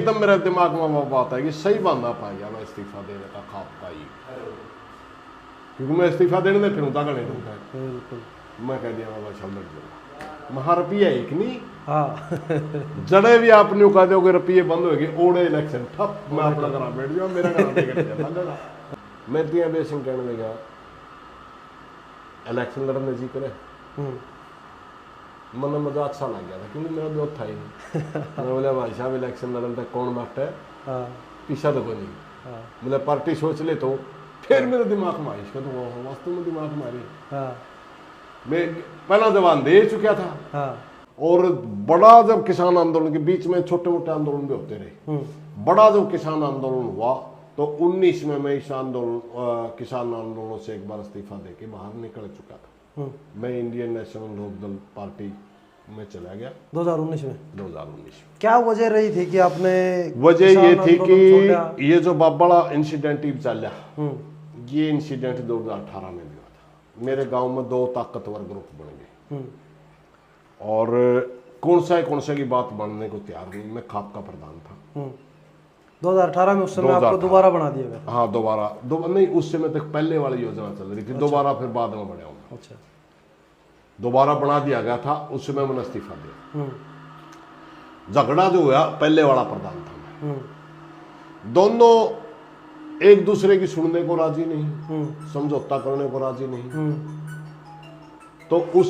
एकदम मेरे दिमाग में वो बात है कि सही बंदा पा गया मैं इस्तीफा देने का खाप पाई, क्योंकि मैं इस्तीफा देने दे फिर उनका गणे दूंगा। मैं कह दिया बाबा चल लड़ दूंगा, महा रुपया एक नहीं। हाँ जड़े भी आप न्यू कह दोगे रुपये बंद हो गए, ओड़े इलेक्शन ठप, मैं अपना घर बैठ जाऊँ, मेरा घर टिकट चला। मैं दिया बे सिंह कहने लगा इलेक्शन लड़ने जी करे, मन मजाक सा लग गया था क्योंकि मेरा दोस्त था ही नहीं। मैं बोला भाई साहब इलेक्शन लड़ने तक कौन बैठा है, पीछा तो कोई नहीं। बोले पार्टी सोच ले तो फिर मेरे दिमाग में आई, इसका तो वास्तव में दिमाग में आ रही। मैं पहला जवान दे चुका था, और बड़ा जब किसान आंदोलन के बीच में छोटे मोटे आंदोलन भी होते रहे, बड़ा जब किसान आंदोलन हुआ तो 19 में मैं इस आंदोलन किसान आंदोलन से एक बार इस्तीफा देके बाहर निकल चुका था। मैं इंडियन नेशनल लोकदल पार्टी में चला गया 2019 में। क्या वजह रही थी कि आपने? वजह ये थी कि ये जो बड़ा इंसिडेंट चला, ये इंसिडेंट 2018 में हुआ था। मेरे गांव में 2 ताकतवर ग्रुप बन गए, और कौन सा की बात बनने को तैयार नहीं। मैं खाप का प्रधान था 2018 में, उस समय आपको दोबारा बना दिया गया? हाँ दोबारा नहीं, उस समय तक पहले वाली योजना चल रही थी। दोबारा फिर बाद में बढ़ा हूँ। अच्छा, दोबारा बना दिया गया था, उस समय मैंने इस्तीफा दिया। झगड़ा जो हुआ पहले वाला प्रधान था मैं, दोनों एक दूसरे की सुनने को राजी नहीं, समझौता करने को राजी नहीं। तो उस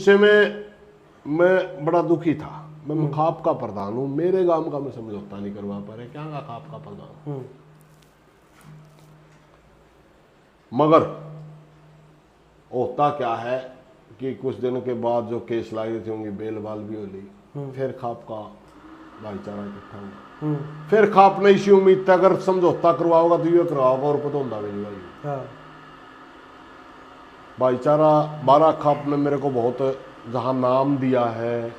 समय मैं बड़ा दुखी था। मैं खाप का प्रधान हूं, मेरे गांव का मैं समझौता नहीं करवा पा रहे, क्या का खाप का प्रधान। मगर होता क्या है कि कुछ दिन के बाद जो केस लाए थे उनकी बेल बाल भी हो ली, फिर खाप का भाईचारा इकट्ठा हुआ। फिर खाप ने इसी उम्मीद था अगर समझौता करवाओगा तो ये करवाओगा, और पता होता भी नहीं भाई। भाईचारा 12 खाप ने मेरे को बहुत जहाँ नाम दिया है,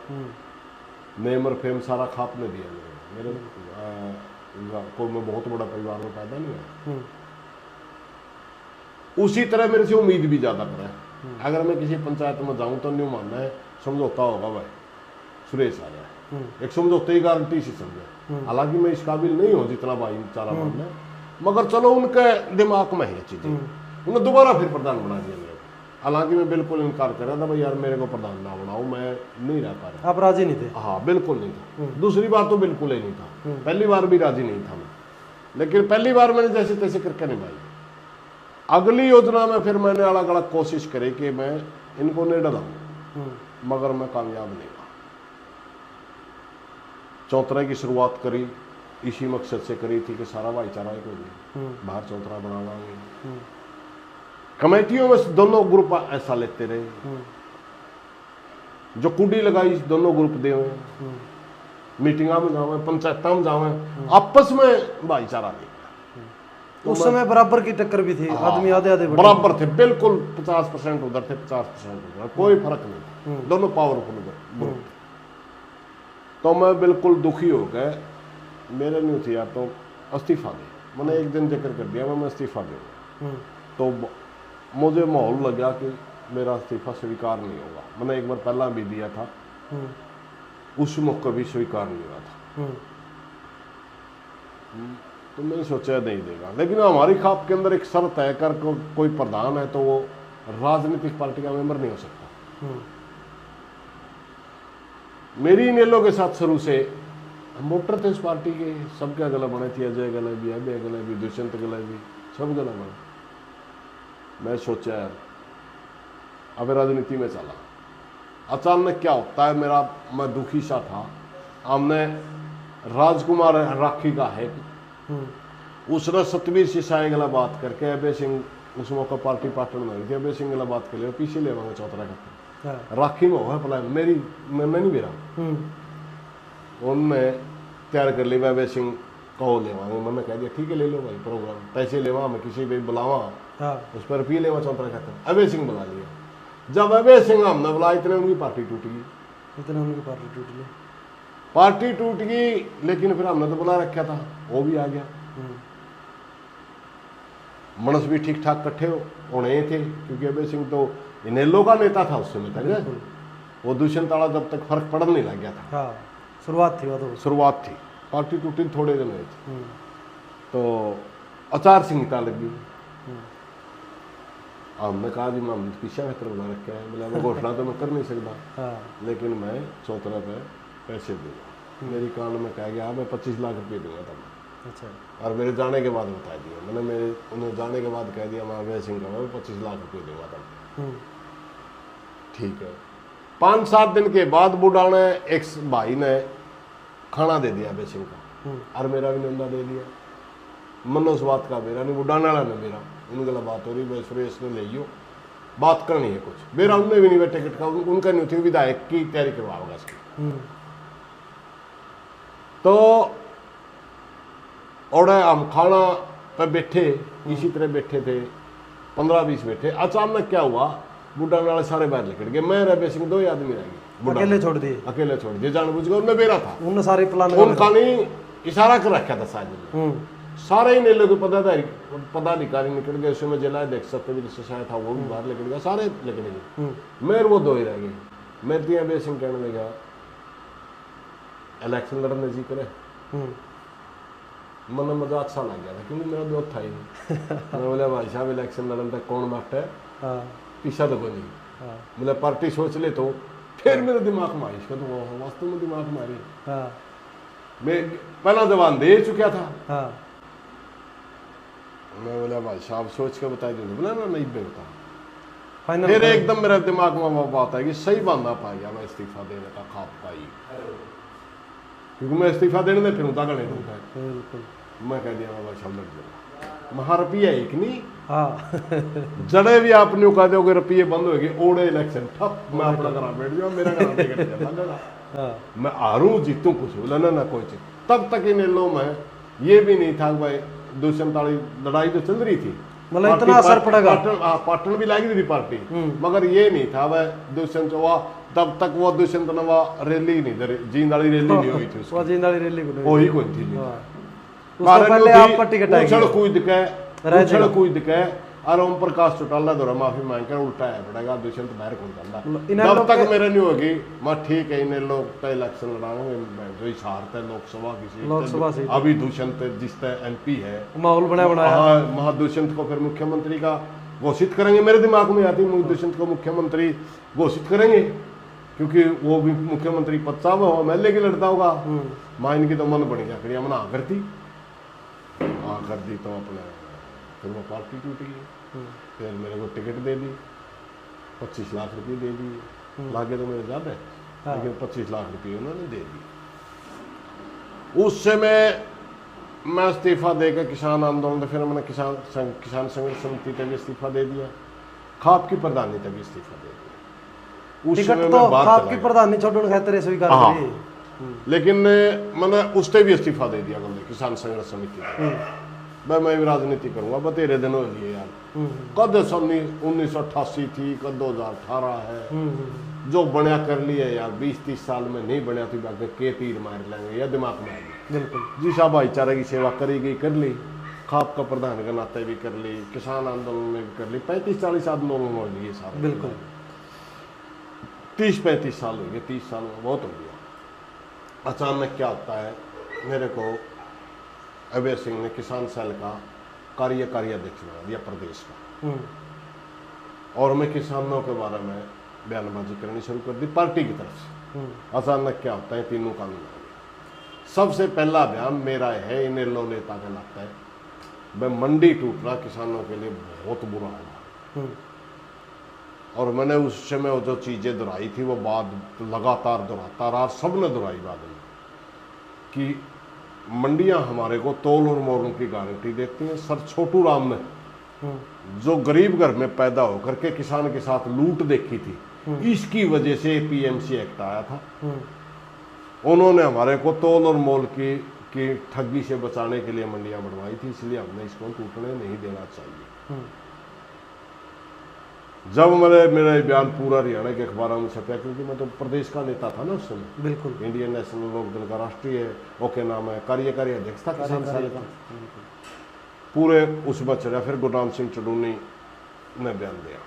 नेम और फेम सारा खाप ने दिया मेरे को। मैं बहुत बड़ा परिवार में पैदा नहीं हुआ, उसी तरह मेरे से उम्मीद भी ज्यादा करे। अगर मैं किसी पंचायत में जाऊं तो नहीं मानना है समझौता होगा भाई सुरेश आ जाए, एक समझौते की गारंटी से समझे। हालांकि मैं इस काबिल नहीं हूँ जितना भाईचारा मानना है, मगर चलो उनके दिमाग में है चीजें। उन्हें दोबारा फिर प्रधान बना दिया मेरे को। हालांकि मैं बिल्कुल इनकार कर रहा था भाई यार मेरे को प्रधान ना बनाओ, मैं नहीं रह पा रहा। आप राजी नहीं थे? हाँ बिल्कुल नहीं था। दूसरी बार तो बिल्कुल ही नहीं था, पहली बार भी राजी नहीं था मैं, लेकिन पहली बार मैंने जैसे तैसे करके निभाई। अगली योजना में फिर मैंने अलग अलग कोशिश करी कि मैं इनको नहीं डराऊं, मगर मैं कामयाब नहीं हुआ। चौतरा की शुरुआत करी इसी मकसद से करी थी कि सारा भाईचारा एक हो जाए, बाहर चौतरा बनावांगे। कमेटियों में दोनों ग्रुप ऐसा लेते रहे, जो कुंडी लगाई दोनों ग्रुप दे, मीटिंगा में जावे, पंचायत में जावे, आपस में भाईचारा नहीं। तो उस समय बराबर की टक्कर भी थी, आदमी आधे आधे बराबर थे, बिल्कुल 50% उधर थे, 50% उधर, कोई फर्क नहीं था, दोनों पावरफुल ग्रुप। तो मैं बिल्कुल दुखी हो गया, मेरे नहीं थी यार तो इस्तीफा दे। मैंने एक दिन जिक्र कर दिया मैं इस्तीफा दूंगा, तो मुझे माहौल लगा कि मेरा इस्तीफा स्वीकार नहीं होगा। मैंने एक बार पहला भी दिया था, उस मौके भी स्वीकार नहीं हुआ था। तो मैंने सोचा नहीं देगा, लेकिन हमारी खाप के अंदर एक शर्त है, कर कोई प्रधान है तो वो राजनीतिक पार्टी का मेंबर नहीं हो सकता। मेरी इनेलो के साथ शुरू से हम वोटर थे उस पार्टी के, सबके गला बने थे, अजय गले भी, अभय गले भी, दुष्यंत गले भी, सब गला बने। मैं सोचा यार अब राजनीति में चला। अचानक क्या होता है, मैं दुखी सा था। हमने राजकुमार राखी का है, उसने सतवीर सिंह गला बात करके अभय सिंह उस मौका पार्टी पार्टनर में हुई थी, अभय सिंह गला बात कर लिया, पीछे ले चौतरा का राखी में हो प्लान मेरी मैं नहीं मेरा उनने तैयार कर लिया। अभय सिंह कहो लेवांगे, मैंने कह दिया ठीक है ले लो भाई प्रोग्राम, पैसे लेवा, मैं किसी भी बुलावा, उस पर रुपये लेवा चौतरा खातर। अभय सिंह बुला लिया। जब अभय सिंह हमने बुला, इतने उनकी पार्टी टूट गई, पार्टी टूट गई। लेकिन फिर हमने तो बुला रखा था, वो भी आ गया। मनस भी ठीक ठाक इकट्ठे होने थे, क्योंकि अभय सिंह तो इनेलो का नेता था उस समय तक। वो दुष्यंत वाला जब तक फर्क पड़ने नहीं लग गया था। हाँ, शुरुआत थी वो तो। शुरुआत थी, पार्टी टूटी थोड़े दिन हुए थे, तो आचार संहिता लगी। हमने कहा जी मैं पीछा खतर बना रखा है, बोला मैं घोषणा तो मैं कर नहीं सकता, लेकिन मैं चौतरा पे पैसे दूंगा। मेरी कान में कह गया मैं 25 लाख रुपये दूंगा तब। अच्छा। और मेरे जाने के बाद बता दिया मैंने, मेरे उन्हें जाने के बाद कह दिया मैं अभय सिंह का मैं 25 लाख रुपये दूंगा तब। ठीक है। 5-7 दिन के बाद बुढ़ा ने एक भाई ने खाना दे दिया अभय सिंह का, और मेरा भी नंदा दे दिया। मनोज बात का मेरा नहीं, बुढ़ाने वाला ने मेरा, उनके बात हो रही भाई सुरेश ने ले लो, बात करनी है कुछ। मेरा उनने भी नहीं टिकट का, उनका नहीं थी, विधायक की तैयारी करवाओगा इसकी। तो और हम खाना पे बैठे, इसी तरह बैठे थे, 15-20 बैठे। अचानक क्या हुआ, बुढ़ा वाले सारे बाहर निकल गए, मैं अभय सिंह 2 ही आदमी रह गए। अकेले छोड़ दिए? अकेले छोड़ दिए जानबूझ के, उनमें बेरा था, उन्होंने सारे प्लान उनका नहीं इशारा कर रखा था साजिद। सारे ही नेलों के पदाधिकारी निकल गए, उसमें जिला अध्यक्ष सत्यवीर सिंह था वो भी बाहर निकल गया, सारे निकल गए, मैं वो 2 ही रह गए। मैं दिया अभय सिंह कहने लगा इलेक्शन लड़ने जी करे, मन मजा अच्छा लग गया था क्योंकि मेरा दोस्त था ही नहीं। मैं बोला भाई साहब इलेक्शन लड़ने तक कौन बैठा है, पीछा तो कोई नहीं। बोले पार्टी सोच ले, तो फिर मेरे दिमाग में आई, इसका तो वास्तव में दिमाग में आई। मैं पहला जवान दे चुका था। मैं बोला भाई साहब सोच के बता दीजिए, बोला ना नहीं बता। फिर एकदम मेरे दिमाग में वो बात है कि सही बंदा पा गया मैं इस्तीफा देने का खाप पाई, क्योंकि मैं इस्तीफा देने में फिर उठा गले दूंगा। मैं कह दिया भाई साहब लड़ जाऊंगा, महा रुपया एक नहीं जड़े भी आप न्यू कह दोगे रुपये बंद हो गए, ओड़े इलेक्शन ठप, मैं अपना घर बैठ जाऊँ, मेरा घर टिकट मैं हारूं जीतूं कुछ, बोला ना कोई चीज। तब तक इन लो में ये भी नहीं था भाई, दुष्यंत वाली लड़ाई तो चल रही थी, मतलब इतना असर पड़ेगा। पाटन भी लगी थी पार्टी, मगर ये नहीं था वह दुष्यंत तब तक वो दुष्यंत ने वह रैली नहीं, जींद वाली रैली नहीं हुई थी, वो जींद वाली रैली को ही कोई थी। पहले आप टिकट उछल कूद के और ओम प्रकाश चौटाला द्वारा माफी मांग कर उल्टाया पड़ेगा, दुष्यंत बाहर कौन चलता। जब तक मेरे नहीं होगी मैं ठीक है, इन्हें लोग तो इलेक्शन लड़ाऊंगे, जो ही हारते लोकसभा की सीट, अभी दुष्यंत जिसते MP है, माहौल बनाया महादुष्यंत को फिर मुख्यमंत्री का घोषित करेंगे। मेरे दिमाग में आती दुष्यंत को मुख्यमंत्री घोषित करेंगे, क्योंकि वो भी मुख्यमंत्री पद साहब हो, MLA की लड़ता होगा। माँ इनकी तो मन बन गया, करिए मना करती, हाँ कर दी तो अपने फिर वो पार्टी टूट गई। फिर मेरे को टिकट दे दी, 25 लाख रुपये दे दिए, लागे तो मेरे ज़्यादा है, लेकिन 25 लाख रुपये उन्होंने दे दिए। उस समय मैं इस्तीफा देकर किसान आंदोलन, फिर मैंने किसान संघर्ष समिति तक इस्तीफा दे दिया, खाप की प्रधानी तक इस्तीफा दे दिया। उस समय तो खाप की प्रधानी छोड़ने खातिर स्वीकार करी, लेकिन मैंने उससे भी इस्तीफा दे दिया किसान संघर्ष समिति। मैं भी राजनीति करूंगा, बतेरे दिन हो लिए यार, कद 1988 थी, कद 2018 है, जो बनया कर लिया यार, 20-30 साल में नहीं बनया तो आगे के तीर मार लेंगे, या दिमाग में आएगी। बिल्कुल जी साहब भाईचारे की सेवा करी गई, कर ली, खाप का प्रधान के नाते भी कर ली, किसान आंदोलन में भी कर ली, 35-40 आंदोलन हो लिए सारे, बिल्कुल 30-35 साल हो गए, 30 साल में बहुत हो गया। अचानक क्या होता है, मेरे को अभय सिंह ने किसान सेल का कार्यकारी अध्यक्ष बना दिया प्रदेश का, और मैं किसानों के बारे में बयानबाजी करनी शुरू कर दी पार्टी की तरफ से। अचानक क्या होता है, तीनों कानून आ गए। सबसे पहला बयान मेरा है, इन लो नेता का लगता है, मैं मंडी टूटना किसानों के लिए बहुत बुरा होगा, और मैंने उस समय वो जो चीज़ें दोहराई थी वो बात लगातार दोहराता रहा, सबने दोहराई बाद में कि मंडियां हमारे को तोल और मोल की गारंटी देती हैं। सर छोटू राम ने जो गरीब घर में पैदा होकर के किसान के साथ लूट देखी थी, इसकी वजह से PMC एक्ट आया था। उन्होंने हमारे को तोल और मोल की ठगी से बचाने के लिए मंडियां बढ़वाई थी, इसलिए हमने इसको टूटने नहीं देना चाहिए। जब मेरा बयान पूरा हरियाणा के अखबारों में छपा, क्योंकि मैं तो प्रदेश का नेता था ना उस समय, बिल्कुल इंडियन नेशनल लोक दल का राष्ट्रीय ओके नाम है, कार्यकारी अध्यक्ष था किसान सेल का, पूरे उस बच रहा। फिर गुरनाम सिंह चडूनी ने बयान दिया,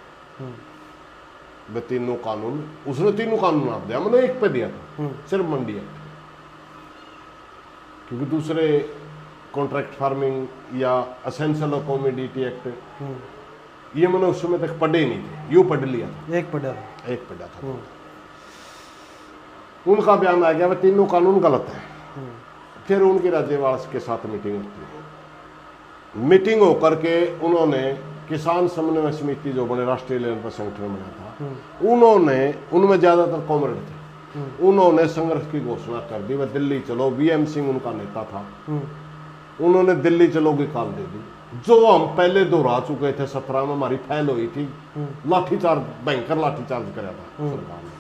वे तीनों कानून, उसने तीनों कानून आप दिया, मैंने एक पे दिया था सिर्फ मंडी एक्ट, क्योंकि दूसरे कॉन्ट्रैक्ट फार्मिंग या असेंशियल कॉमोडिटी एक्ट ये मैंने उस समय तक पढ़े ही नहीं थे, यूं पढ़ लिया था, एक पढ़ा था। उनका बयान आ गया वे तीनों कानून गलत है। फिर उनके राज्यपाल के साथ मीटिंग होती है, मीटिंग होकर के उन्होंने किसान समन्वय समिति जो बने राष्ट्रीय लेवल पर संगठन बना था, उन्होंने, उनमें ज्यादातर कॉमरेड थे, उन्होंने संघर्ष की घोषणा कर दी, वह दिल्ली चलो, वीएम सिंह उनका नेता था, उन्होंने दिल्ली चलो की कॉल दे दी, जो हम पहले दोहरा चुके थे। 17 में हमारी फैल हुई थी, लाठीचार्ज, भयंकर लाठीचार्ज कराया था सरकार ने।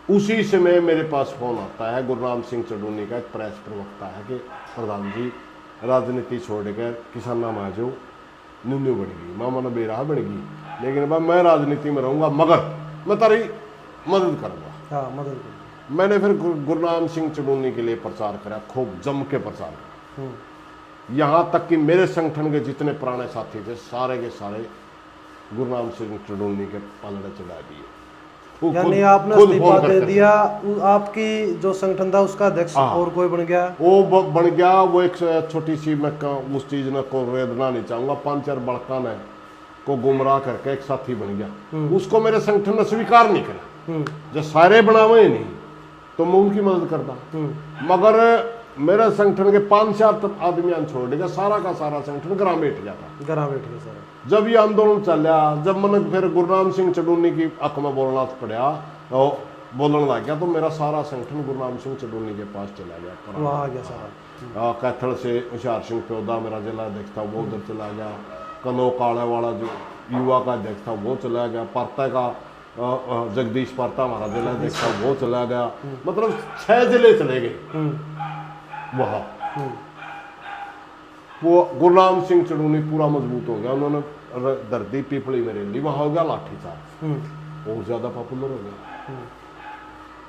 उसी समय मेरे पास फोन आता है गुरनाम सिंह चडूनी का, एक प्रेस प्रवक्ता है, कि प्रधान जी राजनीति छोड़कर किसाना में आ जाओ, न्यून्यू बन गई, मामा ने बेराह बन गई, लेकिन भाई मैं राजनीति में रहूंगा, मगर मैं तारी मदद करूंगा। हाँ, मदद करूंगा। मैंने फिर गुरनाम सिंह चडूनी के लिए प्रचार करा, खूब जम के प्रचार करा, यहाँ तक कि मेरे संगठन के जितने पुराने साथी थे सारे के सारे गुरनाम सिंह चडूनी के पलड़े चढ़ा दिए। यानी आपने इस्तीफा दे दिया, आपकी जो संगठन था उसका अध्यक्ष और कोई बन गया, वो बन गया। वो एक छोटी सी, मैं उस चीज ने को वेदना नहीं चाहूंगा, 5-4 बड़का ने को गुमराह करके एक साथी बन गया, उसको मेरे संगठन ने स्वीकार नहीं करा। जो सारे बनावे नहीं तो मैं उनकी मदद करता, मगर मेरे संगठन के 5-4 आदमी छोड़ देगा, सारा का सारा संगठन ग्राम बैठ जाता, ग्राम बैठ गया सारा। जब ये आंदोलन चला, जब मैंने फिर गुरनाम सिंह चडूनी की हक में बोलना पड़ा और बोलने लग गया, तो मेरा सारा संगठन गुरनाम सिंह चडूनी के पास चला गया, वहाँ आ गया सारा। कैथल से होशियार सिंह प्योदा मेरा जिला अध्यक्ष था, वो उधर चला गया, कनो काले वाला जो युवा का अध्यक्ष था वो चला गया, पारता का जगदीश पारता हमारा जिला अध्यक्ष था वो चला गया, मतलब 6 जिले चले गए वहाँ। वो गुरनाम सिंह चडूनी पूरा मजबूत हो गया, उन्होंने धरती पीपली में रैली, वहां हो गया लाठीचार्ज, और ज्यादा पॉपुलर हो गया।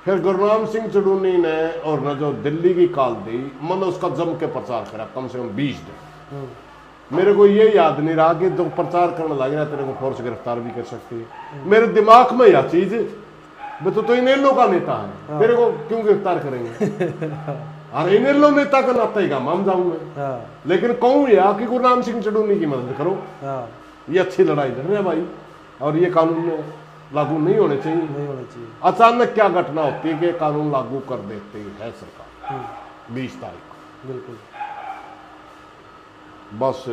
फिर गुरनाम सिंह चडूनी ने और न जो दिल्ली की कॉल दी, मैंने उसका जम के प्रचार करा कम से कम 20 दिन। मेरे को ये याद नहीं रहा कि जो प्रचार करने लग गया तेरे को फोर्स गिरफ्तार भी कर सकती है। मेरे दिमाग में यह चीज, तो इनेलो का नेता है, तेरे को क्यों गिरफ्तार करेंगे? अरे इनेलो नेता का नाता ही का मान जाऊंगा, लेकिन कहूँ या कि गुरनाम सिंह चडूनी की मदद करो, ये अच्छी लड़ाई लड़ रहे हैं भाई, और ये कानून लागू नहीं होने चाहिए। अचानक क्या घटना होती है कि कानून लागू कर देती है सरकार 20 तारीख। बिल्कुल, बस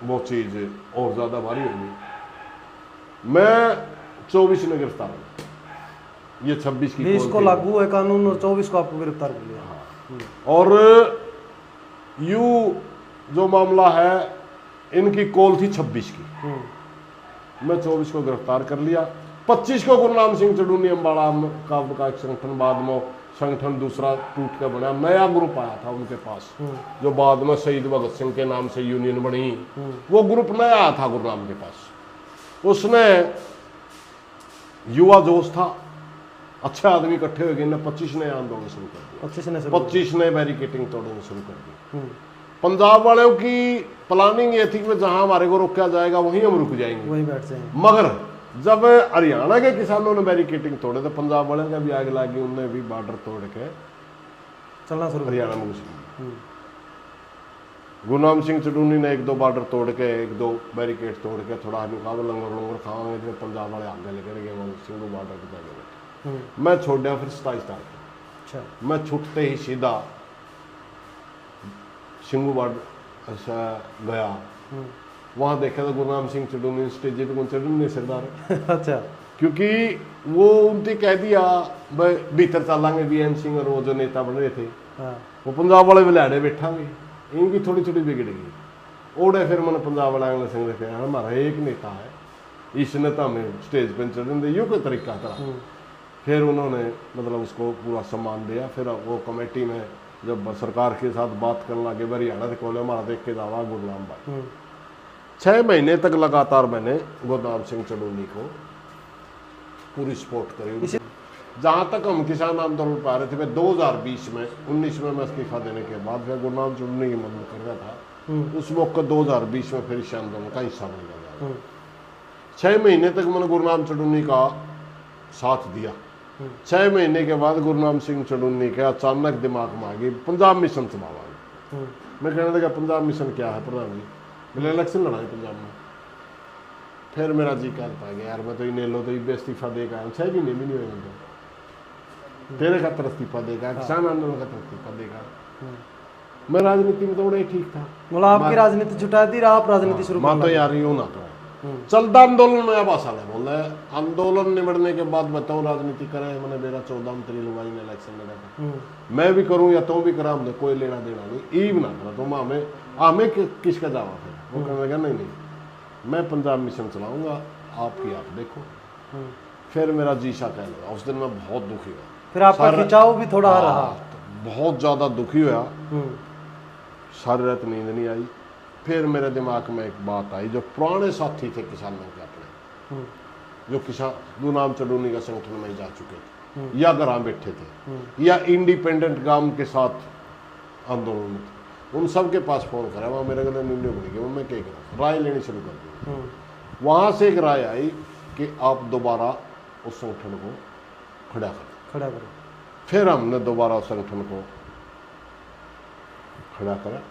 वो चीज और ज्यादा भारी होगी। मैं 24 में गिरफ्तार हूँ, ये 26 की 20 को लागू है कानून और 24 को आपको गिरफ्तार कर लिया। और यू जो मामला है, इनकी कॉल थी 26 की, मैं 24 को गिरफ्तार कर लिया। 25 को गुरनाम सिंह चडूनी अम्बाड़ा का एक संगठन, बाद में संगठन दूसरा टूट के बना, नया ग्रुप आया था उनके पास, जो बाद में शहीद भगत सिंह के नाम से यूनियन बनी, वो ग्रुप नया आया था गुरनाम के पास। उसने युवा जोश था, अच्छे आदमी इकट्ठे हो गए, 25 ने आंदोलन शुरू कर दिया, 25 ने बैरिकेटिंग तोड़ना शुरू कर दी। पंजाब वालों की प्लानिंग ये थी कि जहां हमारे को रोका जाएगा वहीं हम रुक जाएंगे, वहीं बैठ जाएंगे। मगर जब हरियाणा के किसानों ने बैरिकेटिंग तोड़े तो पंजाब वालों का भी आग लगी, उन्होंने भी बॉर्डर तोड़ के चलना शुरू, हरियाणा में घुस। गुरनाम सिंह चडूनी ने 1-2 बॉर्डर तोड़ के, 1-2 बैरिकेड तोड़ के, थोड़ा लंगर खाएंगे, तो पंजाब वाले आगे लेकर गए, वो सिंगू बॉर्डर पर जाके बैठे। मैं छोड़ दिया फिर 27 तारीख। अच्छा, मैं छुटते ही सीधा सिंगू बॉर्डर गया, वहां देखा तो गुरनाम सिंह चडूनी स्टेज पे चडूनी सरदार। अच्छा, क्योंकि वो उनकी कह दिया भाई भीतर चलांगे, वीएम सिंह और वो जो नेता बन रहे थे, वो पंजाब वाले विलाड़े बैठांगे, इनकी थोड़ी थोड़ी बिगड़ गई। ओडे फिर मैंने पंजाब वाले संग देखा, हमारा एक नेता है, इसने तो हमें स्टेज पर चढ़ने दे, यो कोई तरीका था। फिर उन्होंने मतलब उसको पूरा सम्मान दिया। फिर वो कमेटी में जब सरकार के साथ बात करने लगे, हरियाणा से कोले हमारा देख के जावा गुरनाम भाई। 6 महीने तक लगातार मैंने गुरनाम सिंह चडूनी को पूरी सपोर्ट करी। जहाँ तक हम किसान आंदोलन पा रहे थे, मैं 2020 में 19 में मैं इस्तीफा देने के बाद फिर गुरनाम चडूनी की मदद कर रहा था। उस मौके 2020 में फिर इस आंदोलन का हिस्सा बन गया। 6 महीने तक मैंने गुरनाम चढ़ूनी का साथ दिया। 6 महीने के बाद गुरनाम सिंह चढ़ूनी के अचानक दिमाग में आ गई पंजाब मिशन चलावाएंगे। मैं कहने लगा पंजाब मिशन क्या है प्रधान जी, मैंने इलेक्शन लड़ा है पंजाब में। फिर मेरा जी कहता है यार मैं तो इन्हें लो तो ये इस्तीफा देगा, 6 महीने भी नहीं हुए तो तेरे खातर इस्तीफा देगा, किसान आंदोलन का इस्तीफा देगा। मैं राजनीति में तो बड़ा ही ठीक था, मतलब आपकी राजनीति जुटा दी, आप राजनीति शुरू मैं तो यार यूं ना तो चलता आंदोलन में भाषा है बोल रहे आंदोलन निबड़ने के बाद बताओ राजनीति करें। मैंने मेरा 14 में तेरी लुगाई ने इलेक्शन लड़ा था, मैं भी करूं या तो भी करा, हमने कोई लेना देना नहीं, ईब ना करा तो हमें किसका जावा फिर। वो कहने लगा नहीं मैं पंजाब मिशन चलाऊंगा, आपकी आप देखो। फिर मेरा जीशा कहने लगा, उस दिन मैं बहुत दुखी हुआ। फिर आपका खिंचाव भी थोड़ा रहा, बहुत ज्यादा दुखी हुआ, सारी रात नींद नहीं आई। फिर मेरे दिमाग में एक बात आई, जो पुराने साथी थे किसानों के अपने, जो किसान गुरनाम चढ़ूनी का संगठन में जा चुके थे या घर बैठे थे या इंडिपेंडेंट गांव के साथ आंदोलन में थे, उन सब के पास फोन करा। वहाँ मेरे गले निर्णय बन गया, मैं क्या करूँ, राय लेनी शुरू कर दी। वहाँ से एक राय आई कि आप दोबारा उस संगठन को खड़ा करो। फिर हमने दोबारा उस संगठन को खड़ा करा।